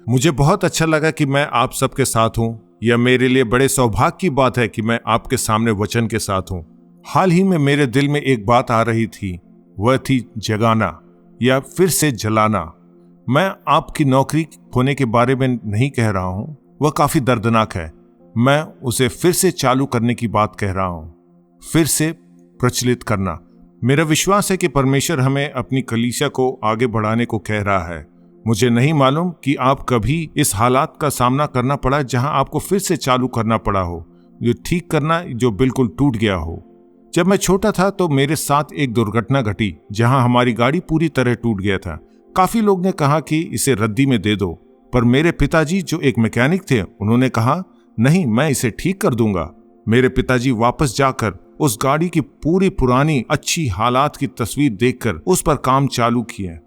मुझे बहुत अच्छा लगा कि मैं आप सबके साथ हूँ। यह मेरे लिए बड़े सौभाग्य की बात है कि मैं आपके सामने वचन के साथ हूँ। हाल ही में मेरे दिल में एक बात आ रही थी, वह थी जगाना या फिर से जलाना। मैं आपकी नौकरी खोने के बारे में नहीं कह रहा हूँ, वह काफी दर्दनाक है। मैं उसे फिर से चालू करने की बात कह रहा हूँ, फिर से प्रचलित करना। मेरा विश्वास है कि परमेश्वर हमें अपनी कलीसिया को आगे बढ़ाने को कह रहा है। मुझे नहीं मालूम कि आप कभी इस हालात का सामना करना पड़ा जहां आपको फिर से चालू करना पड़ा हो, जो ठीक करना जो बिल्कुल टूट गया हो। जब मैं छोटा था तो मेरे साथ एक दुर्घटना घटी जहां हमारी गाड़ी पूरी तरह टूट गया था। काफी लोग ने कहा कि इसे रद्दी में दे दो, पर मेरे पिताजी जो एक मैकेनिक थे, उन्होंने कहा नहीं, मैं इसे ठीक कर दूंगा। मेरे पिताजी वापस जाकर उस गाड़ी की पूरी पुरानी अच्छी हालात की तस्वीर देखकर उस पर काम चालू किए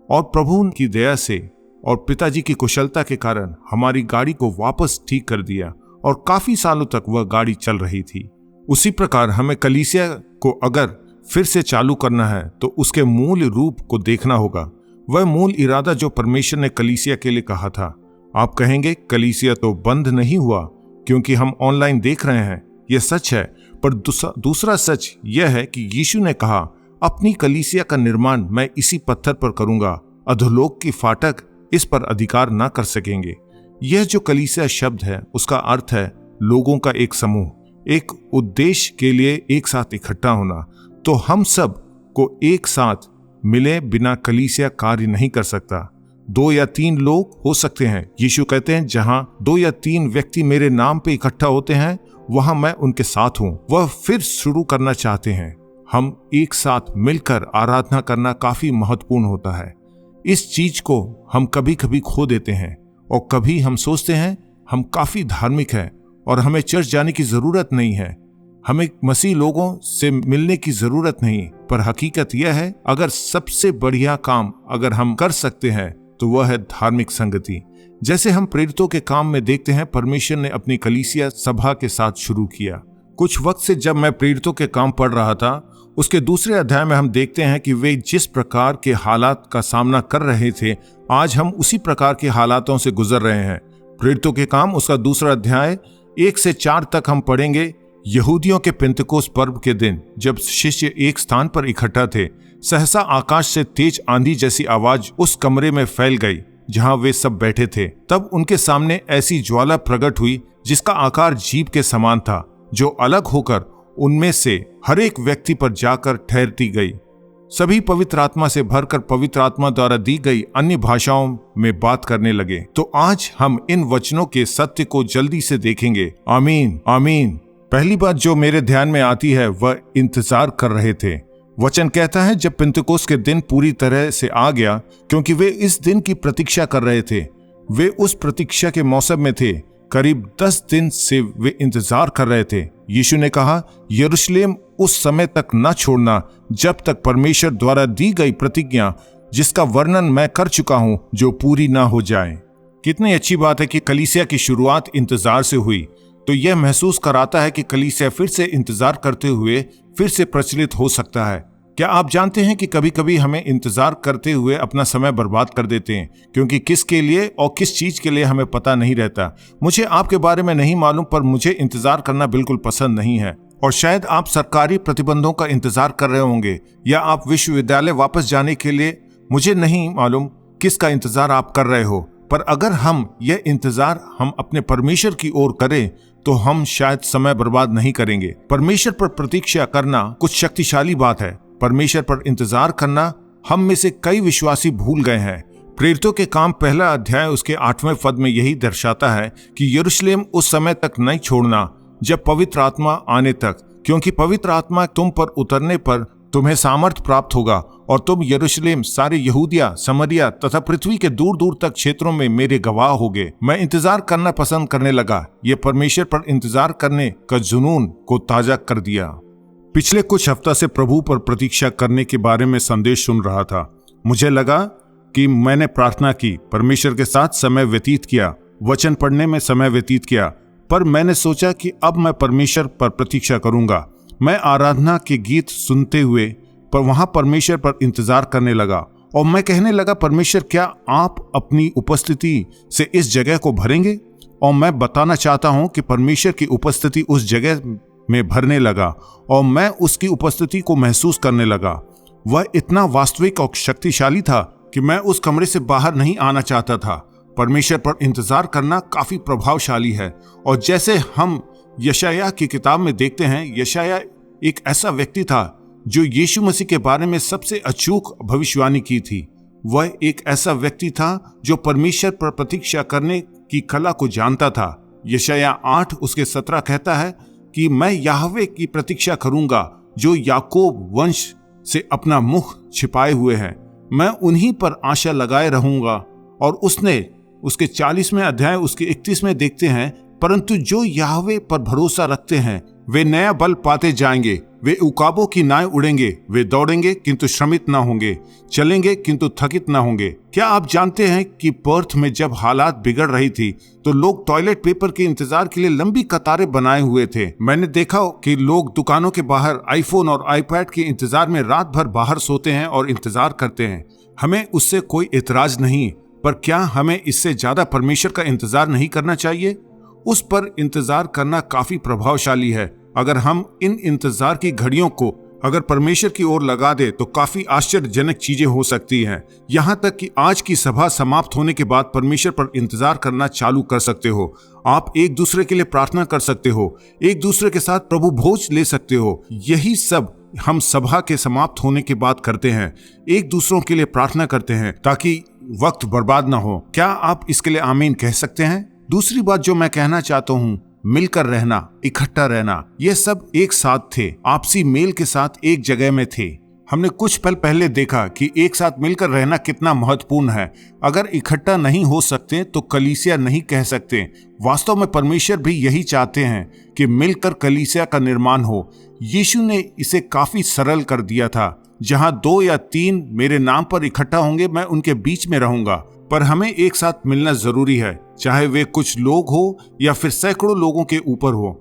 और प्रभु की दया से और पिताजी की कुशलता के कारण हमारी गाड़ी को वापस ठीक कर दिया और काफी सालों तक वह गाड़ी चल रही थी। उसी प्रकार हमें कलीसिया को अगर फिर से चालू करना है तो उसके मूल रूप को देखना होगा, वह मूल इरादा जो परमेश्वर ने कलीसिया के लिए कहा था। आप कहेंगे कलीसिया तो बंद नहीं हुआ क्योंकि हम ऑनलाइन देख रहे हैं। यह सच है, पर दूसरा सच यह है कि यीशु ने कहा अपनी कलीसिया का निर्माण मैं इसी पत्थर पर करूंगा, अधोलोक की फाटक इस पर अधिकार ना कर सकेंगे। यह जो कलीसिया शब्द है उसका अर्थ है लोगों का एक समूह, एक उद्देश्य के लिए एक साथ इकट्ठा होना। तो हम सब को एक साथ मिले बिना कलीसिया कार्य नहीं कर सकता। 2 या 3 लोग हो सकते हैं। यीशु कहते हैं जहां 2 या 3 व्यक्ति मेरे नाम पे इकट्ठा होते हैं वहां मैं उनके साथ हूं। वह फिर शुरू करना चाहते हैं। हम एक साथ मिलकर आराधना करना काफी महत्वपूर्ण होता है। इस चीज को हम कभी कभी खो देते हैं और कभी हम सोचते हैं हम काफी धार्मिक हैं और हमें चर्च जाने की जरूरत नहीं है, हमें मसीह लोगों से मिलने की जरूरत नहीं। पर हकीकत यह है अगर सबसे बढ़िया काम अगर हम कर सकते हैं तो वह है धार्मिक संगति। जैसे हम प्रेरितों के काम में देखते हैं, परमेश्वर ने अपनी कलीसिया सभा के साथ शुरू किया। कुछ वक्त से जब मैं प्रेरितों के काम पढ़ रहा था, उसके दूसरे अध्याय में हम देखते हैं कि वे जिस प्रकार के हालात का सामना कर रहे थे, आज हम उसी प्रकार के हालातों से गुजर रहे हैं। प्रेरितों के काम उसका दूसरा अध्याय 1 से 4 तक हम पढ़ेंगे। यहूदियों के पेंतकोस्त पर्व के दिन जब शिष्य एक स्थान पर इकट्ठा थे, सहसा आकाश से तेज आंधी जैसी आवाज उस कमरे में फैल गई जहां वे सब बैठे थे। तब उनके सामने ऐसी ज्वाला प्रकट हुई जिसका आकार जीभ के समान था, जो अलग होकर उनमें से हर एक व्यक्ति पर जाकर ठहरती गई। सभी पवित्र आत्मा से भरकर पवित्र आत्मा द्वारा दी गई अन्य भाषाओं में बात करने लगे। तो आज हम इन वचनों के सत्य को जल्दी से देखेंगे। आमीन आमीन। पहली बात जो मेरे ध्यान में आती है वह इंतजार कर रहे थे। वचन कहता है जब पेंतकोस्त के दिन पूरी तरह से आ गया, क्योंकि वे इस दिन की प्रतीक्षा कर रहे थे। वे उस प्रतीक्षा के मौसम में थे। करीब 10 दिन से वे इंतजार कर रहे थे। यीशु ने कहा यरूशलेम उस समय तक न छोड़ना जब तक परमेश्वर द्वारा दी गई प्रतिज्ञा जिसका वर्णन मैं कर चुका हूं जो पूरी ना हो जाए। कितनी अच्छी बात है कि कलीसिया की शुरुआत इंतजार से हुई। तो यह महसूस कराता है कि कलीसिया फिर से इंतजार करते हुए फिर से प्रचलित हो सकता है। क्या आप जानते हैं कि कभी कभी हमें इंतजार करते हुए अपना समय बर्बाद कर देते हैं, क्योंकि किसके लिए और किस चीज के लिए हमें पता नहीं रहता। मुझे आपके बारे में नहीं मालूम, पर मुझे इंतजार करना बिल्कुल पसंद नहीं है। और शायद आप सरकारी प्रतिबंधों का इंतजार कर रहे होंगे या आप विश्वविद्यालय वापस जाने के लिए, मुझे नहीं मालूम किसका इंतजार आप कर रहे हो। पर अगर हम यह इंतजार हम अपने परमेश्वर की ओर करें तो हम शायद समय बर्बाद नहीं करेंगे। परमेश्वर पर प्रतीक्षा करना कुछ शक्तिशाली बात है। परमेश्वर पर इंतजार करना हम में से कई विश्वासी भूल गए हैं। प्रेरितों के काम पहला अध्याय उसके 8वें पद में यही दर्शाता है कि यरूशलेम उस समय तक नहीं छोड़ना जब पवित्र आत्मा आने तक, क्योंकि पवित्र आत्मा तुम पर उतरने पर तुम्हें सामर्थ प्राप्त होगा और तुम यरूशलेम, सारे यहूदिया, समरिया तथा पृथ्वी के दूर दूर तक क्षेत्रों में मेरे गवाह होगे। मैं इंतजार करना पसंद करने लगा। यह परमेश्वर पर इंतजार करने का जुनून को ताजा कर दिया। पिछले कुछ हफ्ता से प्रभु पर प्रतीक्षा करने के बारे में संदेश सुन रहा था। मुझे लगा कि मैंने प्रार्थना की, परमेश्वर के साथ समय व्यतीत किया, वचन पढ़ने में समय व्यतीत किया, पर मैंने सोचा कि अब मैं परमेश्वर पर प्रतीक्षा करूंगा। मैं आराधना के गीत सुनते हुए पर वहां परमेश्वर पर इंतजार करने लगा और मैं कहने लगा, परमेश्वर क्या आप अपनी उपस्थिति से इस जगह को भरेंगे? और मैं बताना चाहता हूं कि परमेश्वर की उपस्थिति उस जगह में भरने लगा और मैं उसकी उपस्थिति को महसूस करने लगा। वह इतना वास्तविक और शक्तिशाली था कि मैं उस कमरे से बाहर नहीं आना चाहता था। परमेश्वर पर इंतजार करना काफी प्रभावशाली है। और जैसे हम यशायाह की किताब में देखते हैं, यशायाह एक ऐसा व्यक्ति था जो यीशु मसीह के बारे में सबसे अचूक भविष्यवाणी की थी। वह एक ऐसा व्यक्ति था जो परमेश्वर पर प्रतीक्षा करने की कला को जानता था। यशायाह 8 उसके 17 कहता है कि मैं याहवे की प्रतीक्षा करूंगा जो याकूब वंश से अपना मुख छिपाए हुए है। मैं उन्हीं पर आशा लगाए रहूंगा। और उसके 40वें अध्याय उसके 31 में देखते हैं, परंतु जो याहवे पर भरोसा रखते हैं वे नया बल पाते जाएंगे। वे उकाबों की नाय उड़ेंगे। वे दौड़ेंगे किंतु श्रमित ना होंगे, चलेंगे किंतु थकित ना होंगे। क्या आप जानते हैं कि पर्थ में जब हालात बिगड़ रही थी तो लोग टॉयलेट पेपर के इंतजार के लिए लंबी कतारें बनाए हुए थे। मैंने देखा कि लोग दुकानों के बाहर आईफोन और आईपैड के इंतजार में रात भर बाहर सोते हैं और इंतजार करते हैं। हमें उससे कोई एतराज नहीं, पर क्या हमें इससे ज्यादा परमेश्वर का इंतजार नहीं करना चाहिए? उस पर इंतजार करना काफी प्रभावशाली है। अगर हम इन इंतजार की घड़ियों को अगर परमेश्वर की ओर लगा दे तो काफी आश्चर्यजनक चीजें हो सकती हैं। यहाँ तक कि आज की सभा समाप्त होने के बाद परमेश्वर पर इंतजार करना चालू कर सकते हो। आप एक दूसरे के लिए प्रार्थना कर सकते हो, एक दूसरे के साथ प्रभु भोज ले सकते हो। यही सब हम सभा के समाप्त होने के बाद करते हैं। एक दूसरों के लिए प्रार्थना करते हैं ताकि वक्त बर्बाद ना हो। क्या आप इसके लिए आमीन कह सकते हैं? दूसरी बात जो मैं कहना चाहता हूँ, मिलकर रहना, इकट्ठा रहना। ये सब एक साथ थे, आपसी मेल के साथ एक जगह में थे। हमने कुछ पल पहले देखा कि एक साथ मिलकर रहना कितना महत्वपूर्ण है। अगर इकट्ठा नहीं हो सकते तो कलीसिया नहीं कह सकते। वास्तव में परमेश्वर भी यही चाहते हैं कि मिलकर कलीसिया का निर्माण हो। यीशु ने इसे काफी सरल कर दिया था, जहां 2 या 3 मेरे नाम पर इकट्ठा होंगे मैं उनके बीच में रहूंगा। पर हमें एक साथ मिलना जरूरी है, चाहे वे कुछ लोग हो या फिर सैकड़ों लोगों के ऊपर हो।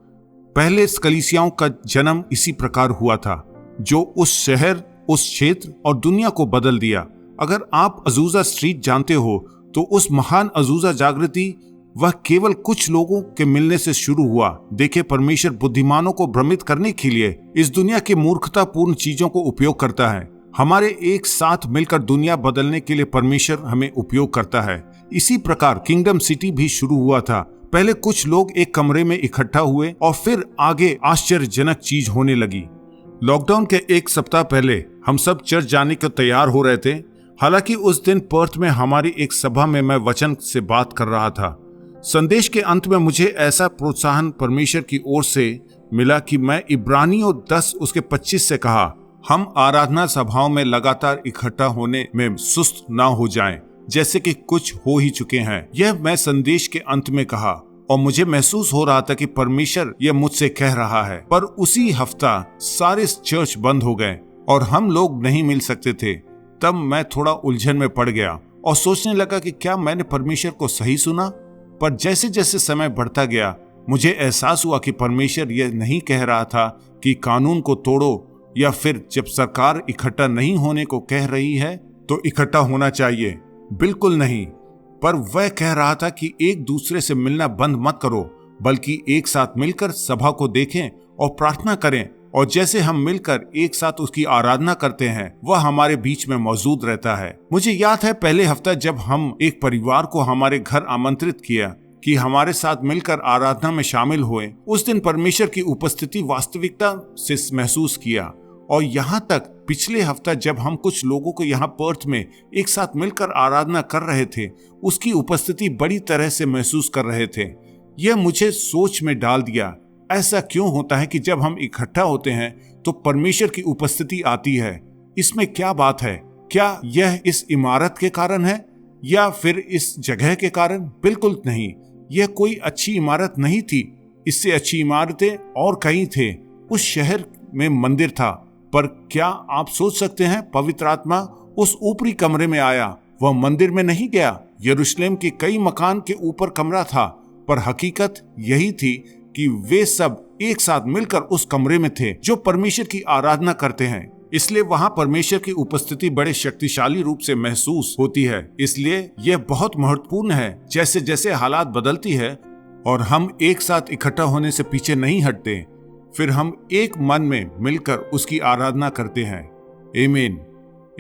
पहले कलीसियाओं का जन्म इसी प्रकार हुआ था, जो उस शहर, उस क्षेत्र और दुनिया को बदल दिया। अगर आप अजूजा स्ट्रीट जानते हो तो उस महान अजूजा जागृति वह केवल कुछ लोगों के मिलने से शुरू हुआ। देखिए, परमेश्वर बुद्धिमानों को भ्रमित करने के लिए इस दुनिया की मूर्खतापूर्ण चीजों को उपयोग करता है। हमारे एक साथ मिलकर दुनिया बदलने के लिए परमेश्वर हमें उपयोग करता है। इसी प्रकार किंगडम सिटी भी शुरू हुआ था। पहले कुछ लोग एक कमरे में इकट्ठा हुए और फिर आगे आश्चर्यजनक चीज होने लगी। लॉकडाउन के 1 सप्ताह पहले हम सब चर्च जाने को तैयार हो रहे थे। हालांकि उस दिन पर्थ में हमारी एक सभा में मैं वचन से बात कर रहा था। संदेश के अंत में मुझे ऐसा प्रोत्साहन परमेश्वर की ओर से मिला कि मैं इब्रानियों 10 उसके 25 से कहा, हम आराधना सभाओं में लगातार इकट्ठा होने में सुस्त ना हो जाएं, जैसे कि कुछ हो ही चुके हैं। यह मैं संदेश के अंत में कहा और मुझे महसूस हो रहा था कि परमेश्वर यह मुझसे कह रहा है। पर उसी हफ्ता सारे चर्च बंद हो गए और हम लोग नहीं मिल सकते थे। तब मैं थोड़ा उलझन में पड़ गया और सोचने लगा कि क्या मैंने परमेश्वर को सही सुना। पर जैसे जैसे समय बढ़ता गया मुझे एहसास हुआ कि परमेश्वर यह नहीं कह रहा था कि कानून को तोड़ो, या फिर जब सरकार इकट्ठा नहीं होने को कह रही है तो इकट्ठा होना चाहिए। बिल्कुल नहीं। पर वह कह रहा था कि एक दूसरे से मिलना बंद मत करो, बल्कि एक साथ मिलकर सभा को देखें और प्रार्थना करें। और जैसे हम मिलकर एक साथ उसकी आराधना करते हैं, वह हमारे बीच में मौजूद रहता है। मुझे याद है पहले हफ्ता जब हम एक परिवार को हमारे घर आमंत्रित किया कि हमारे साथ मिलकर आराधना में शामिल हुए। उस दिन परमेश्वर की उपस्थिति वास्तविकता से महसूस किया। और यहाँ तक पिछले हफ्ता जब हम कुछ लोगों को यहाँ पर्थ में एक साथ मिलकर आराधना कर रहे थे, उसकी उपस्थिति बड़ी तरह से महसूस कर रहे थे। यह मुझे सोच में डाल दिया, ऐसा क्यों होता है कि जब हम इकट्ठा होते हैं तो परमेश्वर की उपस्थिति आती है। इसमें क्या बात है? क्या यह इस इमारत के कारण है या फिर इस जगह के कारण? बिल्कुल नहीं। यह कोई अच्छी इमारत नहीं थी। इससे अच्छी इमारतें और कई थे। उस शहर में मंदिर था। पर क्या आप सोच सकते हैं, पवित्र आत्मा उस ऊपरी कमरे में आया, वह मंदिर में नहीं गया। यरूशलेम के कई मकान के ऊपर कमरा था, पर हकीकत यही थी कि वे सब एक साथ मिलकर उस कमरे में थे जो परमेश्वर की आराधना करते हैं। इसलिए वहां परमेश्वर की उपस्थिति बड़े शक्तिशाली रूप से महसूस होती है। इसलिए यह बहुत महत्वपूर्ण है। जैसे जैसे हालात बदलती है और हम एक साथ इकट्ठा होने से पीछे नहीं हटते, फिर हम एक मन में मिलकर उसकी आराधना करते हैं। आमीन,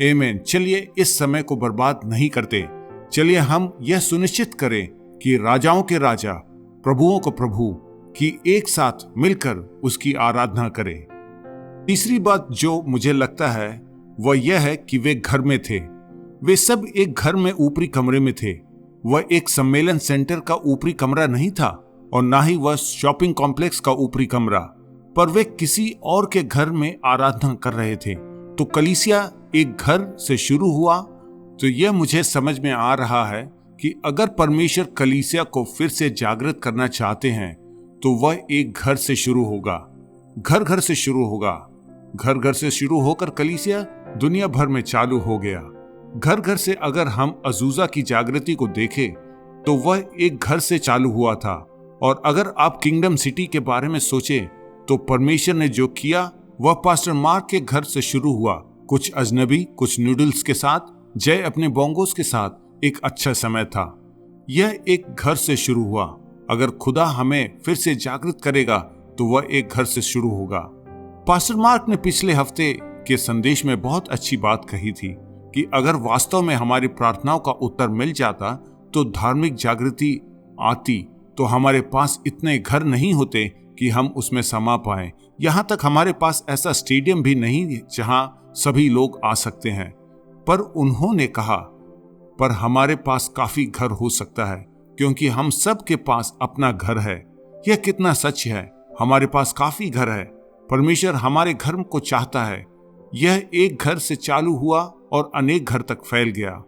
आमीन। चलिए इस समय को बर्बाद नहीं करते। चलिए हम यह सुनिश्चित करें कि राजाओं के राजा, प्रभुओं को प्रभु की एक साथ मिलकर उसकी आराधना करें। तीसरी बात जो मुझे लगता है वह यह है कि वे घर में थे। वे सब एक घर में ऊपरी कमरे में थे। वह एक सम्मेलन सेंटर का ऊपरी कमरा नहीं था और ना ही वह शॉपिंग कॉम्प्लेक्स का ऊपरी कमरा, पर वे किसी और के घर में आराधना कर रहे थे। तो कलीसिया एक घर से शुरू हुआ। तो यह मुझे समझ में आ रहा है कि अगर परमेश्वर कलीसिया को फिर से जागृत करना चाहते हैं तो वह एक घर से शुरू होगा। घर घर से शुरू होगा। घर घर से शुरू होकर कलीसिया दुनिया भर में चालू हो गया। घर घर से अगर हम अजूजा की जागृति को देखें तो वह एक घर से चालू हुआ था। और अगर आप किंगडम सिटी के बारे में सोचें तो परमेश्वर ने जो किया वह पास्टर मार्क के घर से शुरू हुआ। कुछ अजनबी, कुछ नूडल्स के साथ, जय अपने बोंगोस के साथ एक अच्छा समय था। यह एक घर से शुरू हुआ। अगर खुदा हमें फिर से जागृत करेगा तो वह एक घर से शुरू होगा। पास्टर मार्क ने पिछले हफ्ते के संदेश में बहुत अच्छी बात कही थी कि अगर वास्तव में हमारी प्रार्थनाओं का उत्तर मिल जाता तो धार्मिक जागृति आती, तो हमारे पास इतने घर नहीं होते कि हम उसमें समा पाएं। यहाँ तक हमारे पास ऐसा स्टेडियम भी नहीं जहां सभी लोग आ सकते हैं। पर उन्होंने कहा, पर हमारे पास काफी घर हो सकता है क्योंकि हम सब के पास अपना घर है। यह कितना सच है। हमारे पास काफी घर है। परमेश्वर हमारे घर को चाहता है। यह एक घर से चालू हुआ और अनेक घर तक फैल गया।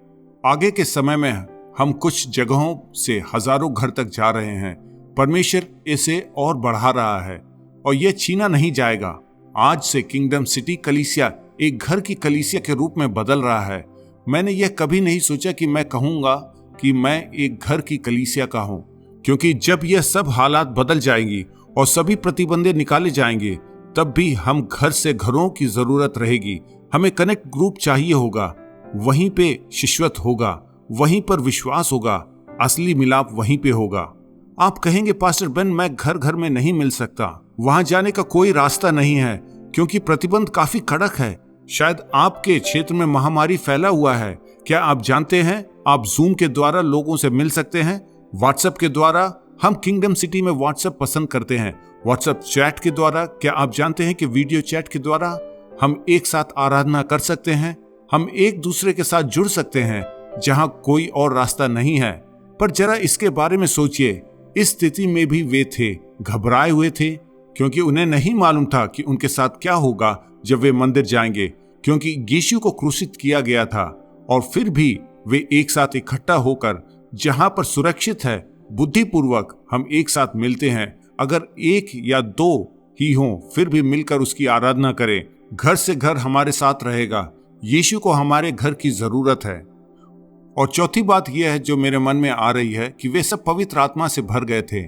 आगे के समय में हम कुछ जगहों से हजारों घर तक जा रहे हैं। परमेश्वर इसे और बढ़ा रहा है और यह छीना नहीं जाएगा। आज से किंगडम सिटी कलीसिया एक घर की कलीसिया के रूप में बदल रहा है। मैंने यह कभी नहीं सोचा कि मैं कहूंगा कि मैं एक घर की कलीसिया का हूं, क्योंकि जब यह सब हालात बदल जाएंगी और सभी प्रतिबंधे निकाले जाएंगे तब भी हम घर से घरों की जरूरत रहेगी। हमें कनेक्ट ग्रुप चाहिए होगा। वहीं पे शिष्यत्व होगा, वहीं पर विश्वास होगा, असली मिलाप वहीं पे होगा। आप कहेंगे पास्टर बेन, मैं घर घर में नहीं मिल सकता, वहां जाने का कोई रास्ता नहीं है क्योंकि प्रतिबंध काफी कड़क है। शायद आपके क्षेत्र में महामारी फैला हुआ है। क्या आप जानते हैं आप जूम के द्वारा लोगों से मिल सकते हैं, व्हाट्सएप के द्वारा। हम किंगडम सिटी में व्हाट्सएप पसंद करते हैं। व्हाट्सएप चैट के द्वारा, क्या आप जानते हैं कि वीडियो चैट के द्वारा हम एक साथ आराधना कर सकते हैं। हम एक दूसरे के साथ जुड़ सकते हैं जहां कोई और रास्ता नहीं है। पर जरा इसके बारे में सोचिए, इस स्थिति में भी वे थे, घबराए हुए थे क्योंकि उन्हें नहीं मालूम था कि उनके साथ क्या होगा जब वे मंदिर जाएंगे, क्योंकि यीशु को क्रूसित किया गया था। और फिर भी वे एक साथ इकट्ठा होकर जहां पर सुरक्षित है, बुद्धिपूर्वक हम एक साथ मिलते हैं। अगर एक या दो ही हों फिर भी मिलकर उसकी आराधना करें। घर से घर हमारे साथ रहेगा। यीशु को हमारे घर की जरूरत है। और चौथी बात यह है जो मेरे मन में आ रही है कि वे सब पवित्र आत्मा से भर गए थे।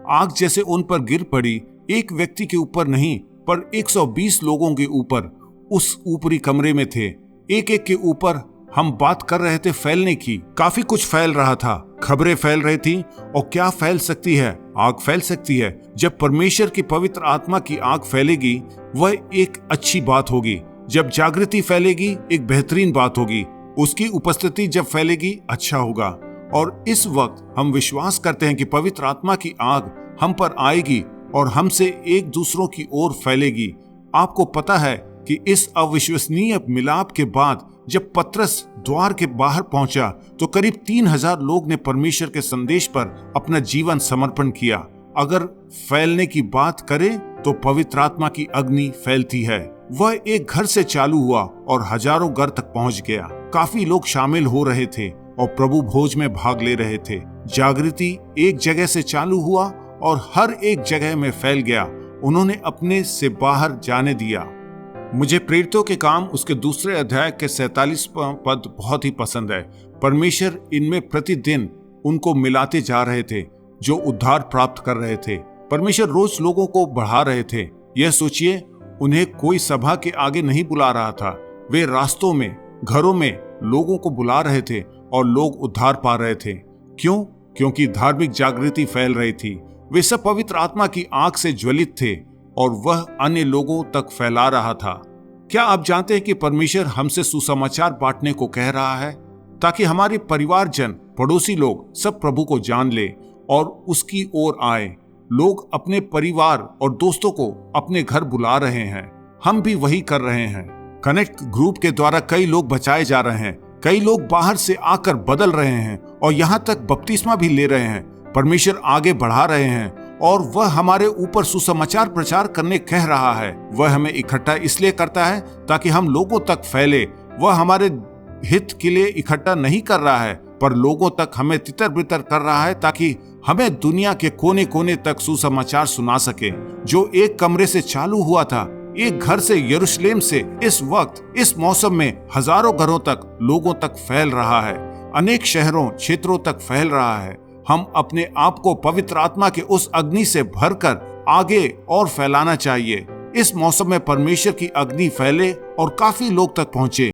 आग जैसे उन पर गिर पड़ी, एक व्यक्ति के ऊपर नहीं पर 120 लोगों के ऊपर उस ऊपरी कमरे में थे। एक एक के ऊपर हम बात कर रहे थे फैलने की। काफी कुछ फैल रहा था, खबरें फैल रही थी। और क्या फैल सकती है? आग फैल सकती है। जब परमेश्वर की पवित्र आत्मा की आग फैलेगी वह एक अच्छी बात होगी। जब जागृति फैलेगी एक बेहतरीन बात होगी। उसकी उपस्थिति जब फैलेगी अच्छा होगा। और इस वक्त हम विश्वास करते हैं कि पवित्र आत्मा की आग हम पर आएगी और हमसे एक दूसरों की ओर फैलेगी। आपको पता है कि इस अविश्वसनीय मिलाप के बाद जब पतरस द्वार के बाहर पहुंचा तो करीब 3000 लोग ने परमेश्वर के संदेश पर अपना जीवन समर्पण किया। अगर फैलने की बात करें तो पवित्र आत्मा की अग्नि फैलती है। वह एक घर से चालू हुआ और हजारों घर तक पहुंच गया। काफी लोग शामिल हो रहे थे और प्रभु भोज में भाग ले रहे थे। जागृति एक जगह से चालू हुआ और हर एक जगह में फैल गया। उन्होंने अपने से बाहर जाने दिया। मुझे प्रेरितों के काम उसके दूसरे अध्याय के 47 पद बहुत ही पसंद है। परमेश्वर इनमें प्रतिदिन उनको मिलाते जा रहे थे जो उद्धार प्राप्त कर रहे थे। परमेश्वर रोज लोगों को बढ़ा रहे थे। यह सोचिए, उन्हें कोई सभा के आगे नहीं बुला रहा था। वे रास्तों में, घरों में लोगों को बुला रहे थे और लोग उद्धार पा रहे थे। क्यों? क्योंकि धार्मिक जागृति फैल रही थी। वे सब पवित्र आत्मा की आंख से ज्वलित थे और वह अन्य लोगों तक फैला रहा था। क्या आप जानते हैं कि परमेश्वर हमसे सुसमाचार बांटने को कह रहा है, ताकि हमारे परिवारजन, पड़ोसी लोग सब प्रभु को जान ले और उसकी ओर आए। लोग अपने परिवार और दोस्तों को अपने घर बुला रहे हैं। हम भी वही कर रहे हैं। कनेक्ट ग्रुप के द्वारा कई लोग बचाए जा रहे हैं। कई लोग बाहर से आकर बदल रहे हैं और यहाँ तक बपतिस्मा भी ले रहे हैं। परमेश्वर आगे बढ़ा रहे हैं और वह हमारे ऊपर सुसमाचार प्रचार करने कह रहा है। वह हमें इकट्ठा इसलिए करता है ताकि हम लोगों तक फैले। वह हमारे हित के लिए इकट्ठा नहीं कर रहा है, पर लोगों तक हमें तितर बितर कर रहा है ताकि हमें दुनिया के कोने कोने तक सुसमाचार सुना सके। जो एक कमरे से चालू हुआ था, एक घर से, यरूशलेम से, इस वक्त, इस मौसम में हजारों घरों तक, लोगों तक फैल रहा है। अनेक शहरों, क्षेत्रों तक फैल रहा है। हम अपने आप को पवित्र आत्मा के उस अग्नि से भरकर आगे और फैलाना चाहिए। इस मौसम में परमेश्वर की अग्नि फैले और काफी लोग तक पहुंचे।